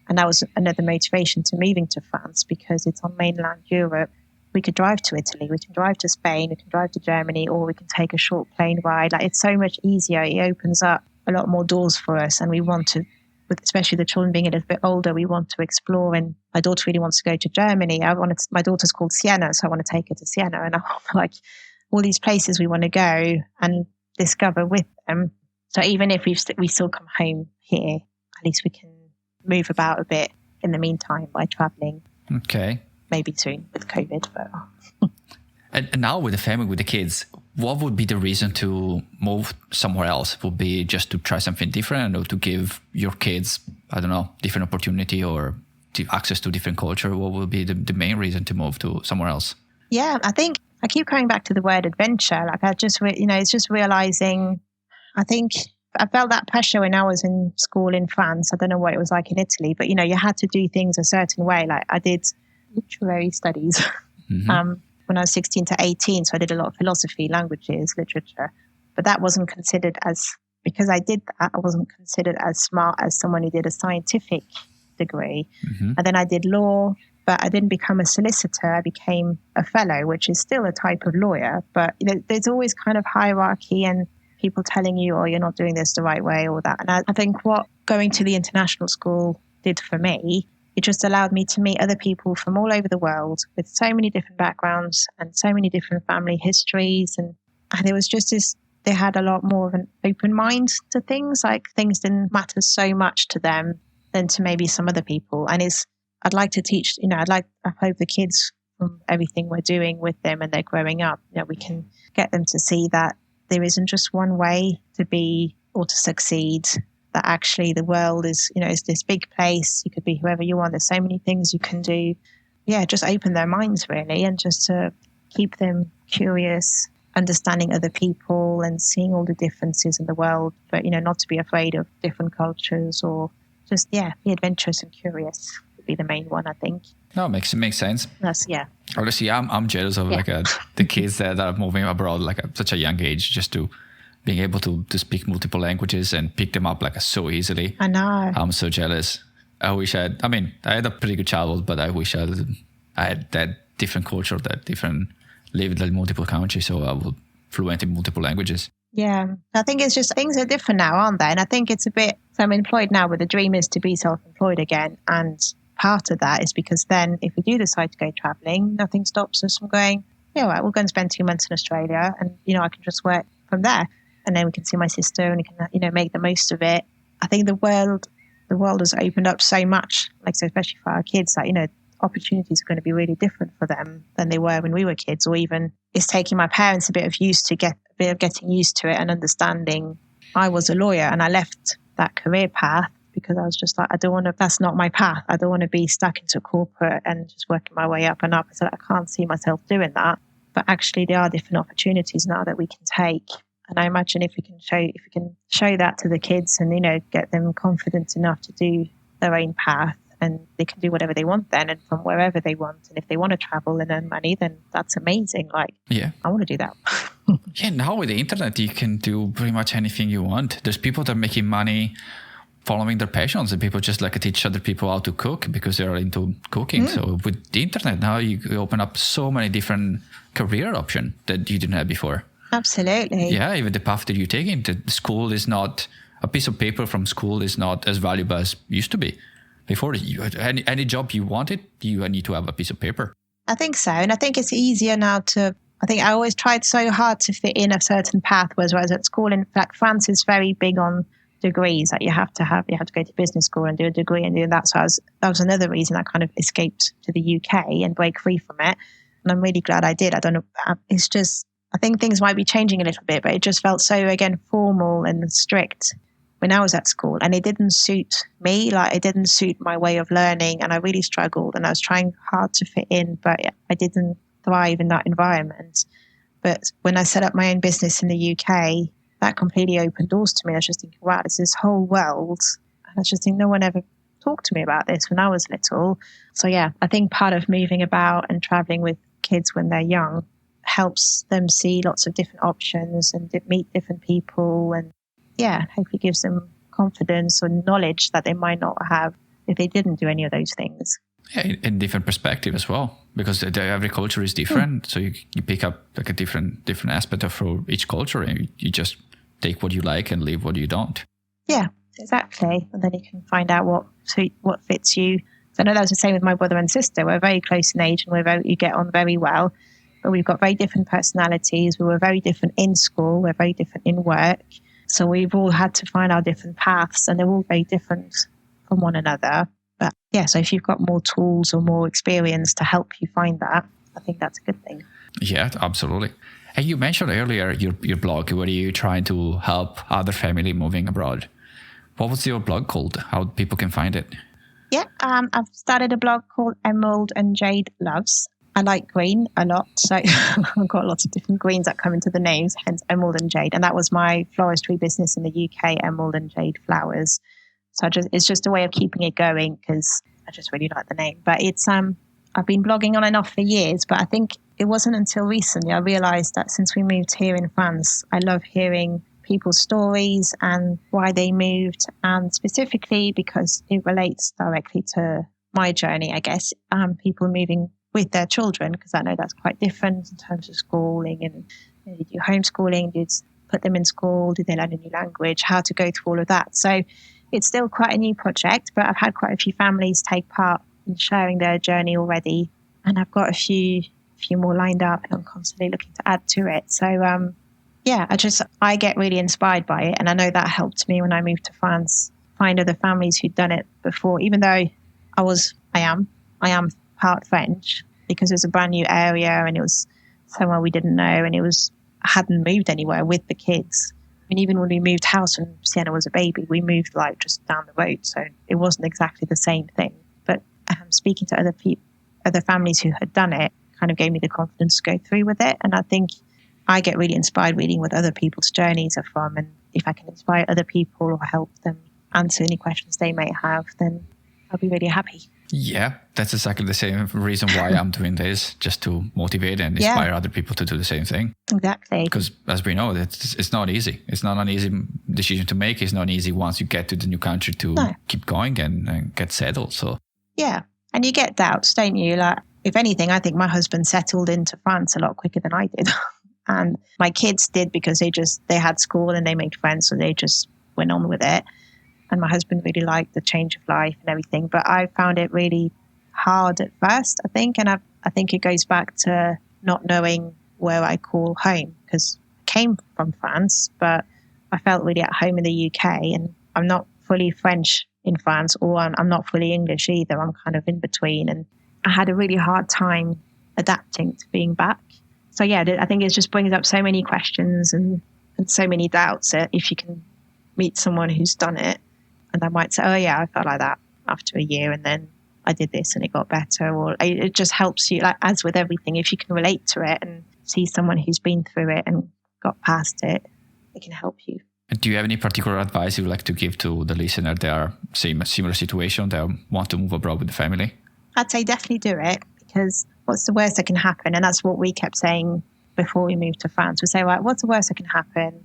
And that was another motivation to moving to France, because it's on mainland Europe. We could drive to Italy, we can drive to Spain, we can drive to Germany, or we can take a short plane ride. Like, it's so much easier. It opens up a lot more doors for us, and we want to, especially the children being a little bit older, we want to explore. And my daughter really wants to go to Germany. My daughter's called Siena, so I want to take her to Siena. And I'm like, all these places we want to go and discover with them. So even if we still come home here, at least we can move about a bit in the meantime by traveling. Okay. Maybe soon with COVID. But And now with the family, with the kids, what would be the reason to move somewhere else? Would be just to try something different, or to give your kids, I don't know, different opportunity or access to different culture? What would be the main reason to move to somewhere else? Yeah, I think I keep coming back to the word adventure. Like, it's just realizing, I think I felt that pressure when I was in school in France. I don't know what it was like in Italy, but, you had to do things a certain way. Like, I did literary studies when I was 16 to 18. So I did a lot of philosophy, languages, literature. But that wasn't considered because I did that, I wasn't considered as smart as someone who did a scientific degree. And then I did law, but I didn't become a solicitor. I became a fellow, which is still a type of lawyer. But there's always kind of hierarchy and people telling you, oh, you're not doing this the right way or that. And I think what going to the international school did for me, it just allowed me to meet other people from all over the world with so many different backgrounds and so many different family histories. And it was just they had a lot more of an open mind to things. Like, things didn't matter so much to them than to maybe some other people. And I'd like to teach, I hope the kids, from everything we're doing with them and they're growing up, we can get them to see that there isn't just one way to be or to succeed, that actually the world is this big place. You could be whoever you want. There's so many things you can do. Yeah, just open their minds really, and just to keep them curious, understanding other people and seeing all the differences in the world, but, not to be afraid of different cultures, or just, be adventurous and curious would be the main one, I think. No, makes sense. Obviously, I'm jealous of the kids that are moving abroad at such a young age, just to being able to speak multiple languages and pick them up so easily. I know. I'm so jealous. I wish I had a pretty good childhood, but I wish I had that different culture, lived in multiple countries, so I would fluent in multiple languages. Yeah, I think it's just things are different now, aren't they? And I think it's a bit, so I'm employed now, but the dream is to be self-employed again. And part of that is because then if we do decide to go traveling, nothing stops us from going, yeah, right, we'll go and spend 2 months in Australia and, I can just work from there. And then we can see my sister and we can, make the most of it. I think the world has opened up so much, like so especially for our kids, that, opportunities are going to be really different for them than they were when we were kids, or even it's taking my parents a bit of getting used to it and understanding. I was a lawyer and I left that career path because I was just like, that's not my path. I don't want to be stuck into corporate and just working my way up and up. I said, I can't see myself doing that. But actually there are different opportunities now that we can take. And I imagine if we can show that to the kids and, get them confident enough to do their own path, and they can do whatever they want then and from wherever they want. And if they want to travel and earn money, then that's amazing. Like, yeah, I want to do that. Yeah, now with the internet, you can do pretty much anything you want. There's people that are making money following their passions, and people just like teach other people how to cook because they're into cooking. So with the internet now, you open up so many different career options that you didn't have before. Absolutely. Yeah, even the path that you're taking, the school is not, a piece of paper from school is not as valuable as it used to be. Before, any job you wanted, you need to have a piece of paper. I think so. And I think it's easier now I think I always tried so hard to fit in a certain path, whereas at school, in fact, France is very big on degrees. Like you have to go to business school and do a degree and do that. So that was another reason I kind of escaped to the UK and break free from it. And I'm really glad I did. I don't know. It's just, I think things might be changing a little bit, but it just felt so, again, formal and strict when I was at school, and it didn't suit me. Like it didn't suit my way of learning, and I really struggled, and I was trying hard to fit in, but I didn't thrive in that environment. But when I set up my own business in the UK, that completely opened doors to me. I was just thinking, wow, there's this whole world. And I was just thinking, no one ever talked to me about this when I was little. So yeah, I think part of moving about and traveling with kids when they're young helps them see lots of different options and meet different people, and yeah, hopefully gives them confidence or knowledge that they might not have if they didn't do any of those things. Yeah, in different perspective as well, because every culture is different. So you pick up like a different aspect of each culture, and you just take what you like and leave what you don't. Yeah, exactly. And then you can find out what fits you. So I know that was the same with my brother and sister. We're very close in age and you get on very well, but we've got very different personalities. We were very different in school. We're very different in work. So we've all had to find our different paths, and they're all very different from one another. But yeah, so if you've got more tools or more experience to help you find that, I think that's a good thing. Yeah, absolutely. And you mentioned earlier your blog where you're trying to help other family moving abroad. What was your blog called? How people can find it? Yeah, I've started a blog called Emerald and Jade Loves. I like green a lot, so I've got lots of different greens that come into the names, hence Emerald and Jade. And that was my floristry business in the UK, Emerald and Jade Flowers. So it's just a way of keeping it going because I just really like the name. But it's I've been blogging on and off for years, but I think it wasn't until recently I realised that since we moved here in France, I love hearing people's stories and why they moved, and specifically because it relates directly to my journey, I guess, people moving with their children, because I know that's quite different in terms of schooling, and you do homeschooling, do you put them in school, do they learn a new language, how to go through all of that. So it's still quite a new project, but I've had quite a few families take part in sharing their journey already, and I've got a few more lined up, and I'm constantly looking to add to it. So yeah, I get really inspired by it, and I know that helped me when I moved to France, find other families who'd done it before, even though I am part French, because it was a brand new area and it was somewhere we didn't know, and I hadn't moved anywhere with the kids. I mean, even when we moved house when Sienna was a baby, we moved like just down the road, so it wasn't exactly the same thing. But speaking to other families who had done it kind of gave me the confidence to go through with it. And I think I get really inspired reading what other people's journeys are from, and if I can inspire other people or help them answer any questions they may have, then I'll be really happy. Yeah, that's exactly the same reason why I'm doing this, just to motivate and inspire other people to do the same thing. Exactly. Because as we know, it's not easy. It's not an easy decision to make. It's not easy once you get to the new country to keep going and get settled. So yeah, and you get doubts, don't you? Like, if anything, I think my husband settled into France a lot quicker than I did. And my kids did because they had school and they made friends, so they just went on with it. And my husband really liked the change of life and everything. But I found it really hard at first, I think. And I think it goes back to not knowing where I call home, because I came from France, but I felt really at home in the UK. And I'm not fully French in France, or I'm not fully English either. I'm kind of in between. And I had a really hard time adapting to being back. So yeah, I think it just brings up so many questions and so many doubts that if you can meet someone who's done it, and they might say, oh yeah, I felt like that after a year and then I did this and it got better. Or it just helps you, like as with everything, if you can relate to it and see someone who's been through it and got past it, it can help you. Do you have any particular advice you would like to give to the listener that are in a similar situation, that want to move abroad with the family? I'd say definitely do it, because what's the worst that can happen? And that's what we kept saying before we moved to France. We say, right, what's the worst that can happen?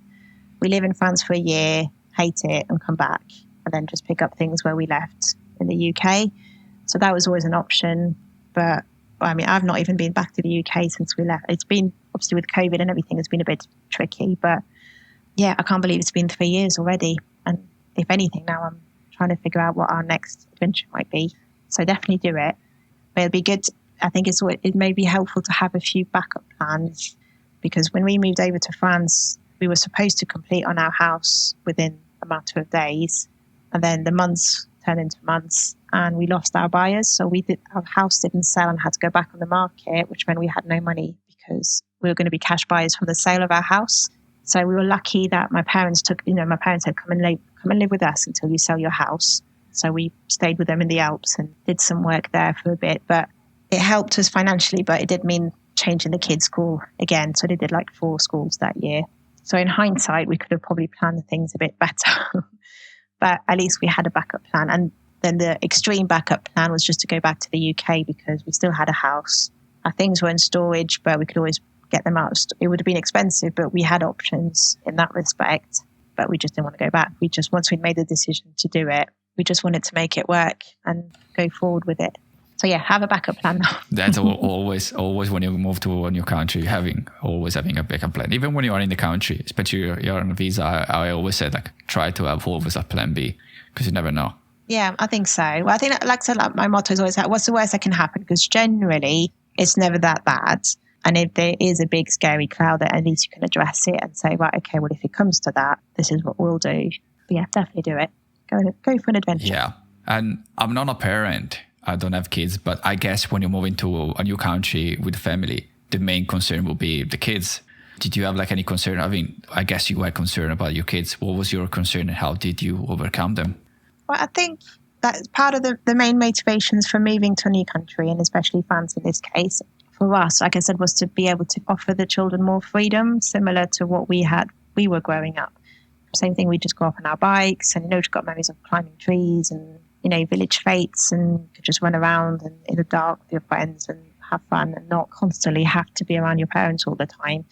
We live in France for a year, hate it, and come back, and then just pick up things where we left in the UK. So that was always an option. But I mean, I've not even been back to the UK since we left. It's been, obviously with COVID and everything, it's been a bit tricky. But yeah, I can't believe it's been 3 years already. And if anything, now I'm trying to figure out what our next adventure might be. So definitely do it. But it'd be good. I think it may be helpful to have a few backup plans, because when we moved over to France, we were supposed to complete on our house within a matter of days. And then the months turned into months and we lost our buyers. So our house didn't sell and had to go back on the market, which meant we had no money because we were going to be cash buyers from the sale of our house. So we were lucky that my parents said, come and live with us until you sell your house. So we stayed with them in the Alps and did some work there for a bit. But it helped us financially, but it did mean changing the kids' school again. So they did like 4 schools that year. So in hindsight, we could have probably planned things a bit better. But at least we had a backup plan. And then the extreme backup plan was just to go back to the UK, because we still had a house. Our things were in storage, but we could always get them out. It would have been expensive, but we had options in that respect. But we just didn't want to go back. Once we'd made the decision to do it, we just wanted to make it work and go forward with it. So yeah, have a backup plan now. That's always when you move to a new country, always having a backup plan. Even when you are in the country, especially you're on a visa, I always said, like, try to have always a plan B, because you never know. Yeah, I think so. Well, I think, like I said, like, my motto is always like, what's the worst that can happen? Because generally it's never that bad. And if there is a big scary cloud, that at least you can address it and say, right, okay, well, if it comes to that, this is what we'll do. But yeah, definitely do it. Go for an adventure. Yeah. And I'm not a parent. I don't have kids, but I guess when you move into a new country with family, the main concern will be the kids. Did you have like any concern? I mean, I guess you were concerned about your kids. What was your concern and how did you overcome them? Well, I think that's part of the main motivations for moving to a new country, and especially France in this case. For us, like I said, was to be able to offer the children more freedom, similar to what we were growing up. Same thing, we just go off on our bikes and, just got memories of climbing trees and, village fetes, and could just run around and in the dark with your friends and have fun and not constantly have to be around your parents all the time.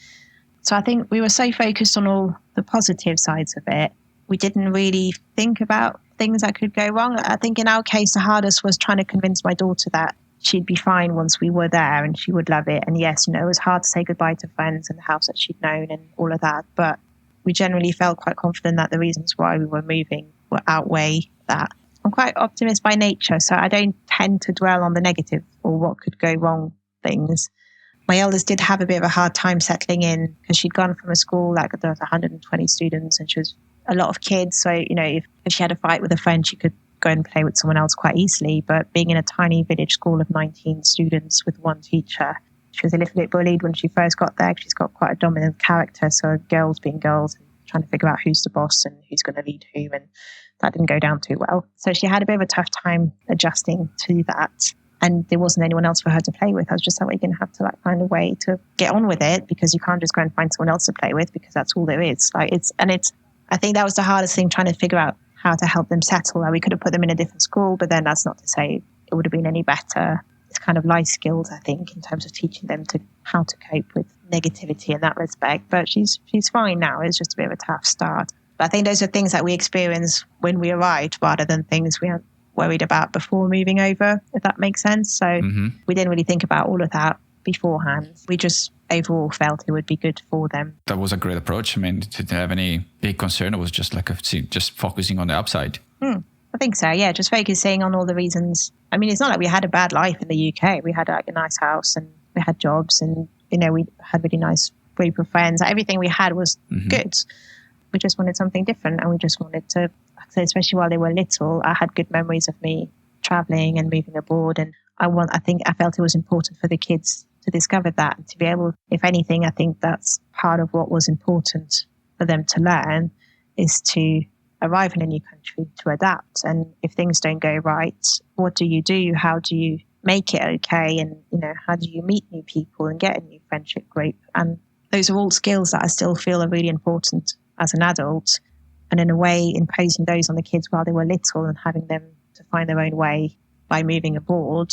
So I think we were so focused on all the positive sides of it, we didn't really think about things that could go wrong. I think in our case, the hardest was trying to convince my daughter that she'd be fine once we were there and she would love it. And yes, it was hard to say goodbye to friends and the house that she'd known and all of that. But we generally felt quite confident that the reasons why we were moving would outweigh that. I'm quite optimist by nature, so I don't tend to dwell on the negative or what could go wrong things. My eldest did have a bit of a hard time settling in, because she'd gone from a school like there was 120 students and she was a lot of kids. So, if she had a fight with a friend, she could go and play with someone else quite easily. But being in a tiny village school of 19 students with one teacher, she was a little bit bullied when she first got there. She's got quite a dominant character, so girls being girls and trying to figure out who's the boss and who's going to lead who, and that didn't go down too well. So she had a bit of a tough time adjusting to that. And there wasn't anyone else for her to play with. I was just like, we're going to have to find a way to get on with it, because you can't just go and find someone else to play with, because that's all there is. I think that was the hardest thing, trying to figure out how to help them settle. We could have put them in a different school, but then that's not to say it would have been any better. It's kind of life skills, I think, in terms of teaching them how to cope with negativity in that respect. But she's fine now. It's just a bit of a tough start. But I think those are things that we experience when we arrived, rather than things we weren't worried about before moving over, if that makes sense. So we didn't really think about all of that beforehand. We just overall felt it would be good for them. That was a great approach. I mean, didn't have any big concern. It was just like just focusing on the upside. I think so, yeah. Just focusing on all the reasons. I mean, it's not like we had a bad life in the UK. We had like a nice house and we had jobs and, you know, we had really nice group of friends. Everything we had was good. We just wanted something different, and we just wanted to, especially while they were little, I had good memories of me traveling and moving abroad. And I felt it was important for the kids to discover that and to be able, if anything, I think that's part of what was important for them to learn, is to arrive in a new country, to adapt. And if things don't go right, what do you do? How do you make it okay? And, you know, how do you meet new people and get a new friendship group? And those are all skills that I still feel are really important as an adult. And in a way, imposing those on the kids while they were little and having them to find their own way by moving abroad,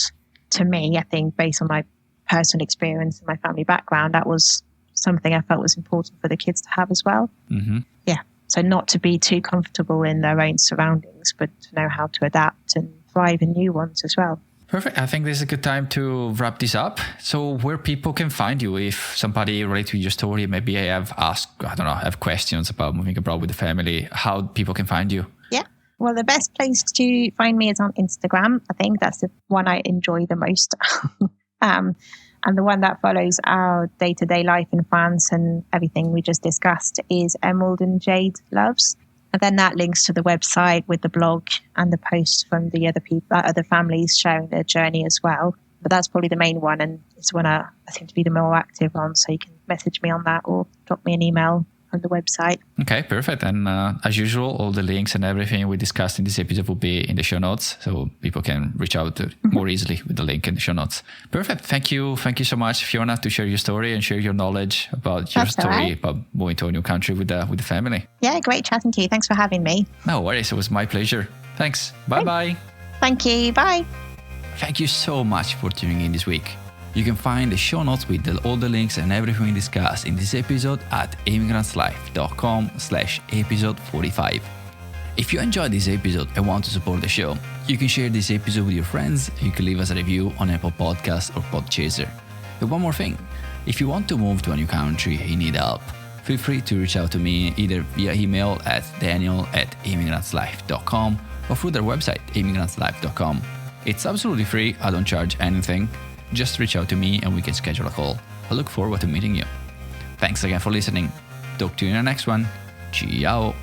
to me, I think based on my personal experience and my family background, that was something I felt was important for the kids to have as well. Yeah. So not to be too comfortable in their own surroundings, but to know how to adapt and thrive in new ones as well. Perfect. I think this is a good time to wrap this up. So where people can find you, if somebody related to your story, maybe I have questions about moving abroad with the family, how people can find you. Yeah. Well, the best place to find me is on Instagram. I think that's the one I enjoy the most. And the one that follows our day-to-day life in France and everything we just discussed is Emerald and Jade Loves. And then that links to the website with the blog and the posts from the other people, other families sharing their journey as well. But that's probably the main one, and it's one I seem to be the more active on. So you can message me on that or drop me an email on the website. Okay, perfect. And as usual, all the links and everything we discussed in this episode will be in the show notes, so people can reach out more easily with the link in the show notes. Perfect. Thank you so much, Fiona, to share your story and share your knowledge about your story about moving to a new country with the family. Yeah, great chatting to you. Thanks for having me. No worries. It was my pleasure. Thanks. Bye-bye. Thank you. Bye. Thank you so much for tuning in this week. You can find the show notes with all the links and everything we discussed in this episode at emigrantslife.com/episode 45. If you enjoyed this episode and want to support the show, you can share this episode with your friends. You can leave us a review on Apple Podcasts or Podchaser. And one more thing, if you want to move to a new country and need help, feel free to reach out to me either via email at daniel@emigrantslife.com or through their website, emigrantslife.com. It's absolutely free. I don't charge anything. Just reach out to me and we can schedule a call. I look forward to meeting you. Thanks again for listening. Talk to you in the next one. Ciao.